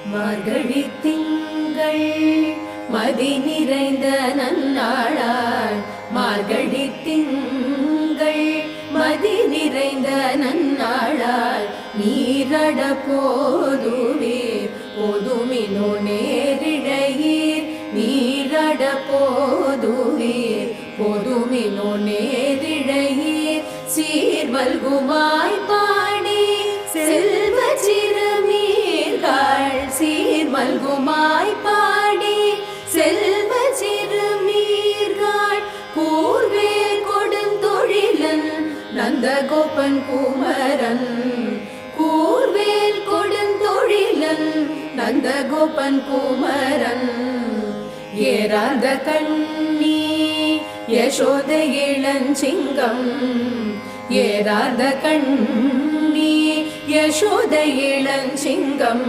மார்கழி திங்கள் மதி நிறைந்த நன்னாளாள் மார்கழி திங்கள் மதி நிறைந்த நன்னாளாள் நீரட போதுவீர் போதுமினோ நேரிழையீர் நீரட போதுவீர் போதுமினோ நேரிழையீர் சீர்வல்குமாய் பாடி செல்வ சிறுமீர்கள் சீர்மல்குமாய் பாடி செல்வ சிறுமீர்கள் கூர்வேல் கொடுந்தொழிலன் நந்தகோபன் குமரன் கூர்வேல் கொடுந்தொழிலன் நந்தகோபன் குமரன் ஏறாத கண்ணி யசோத இளஞ்சிங்கம் ஏறாத கண்ணி யசோத இளஞ்சிங்கம்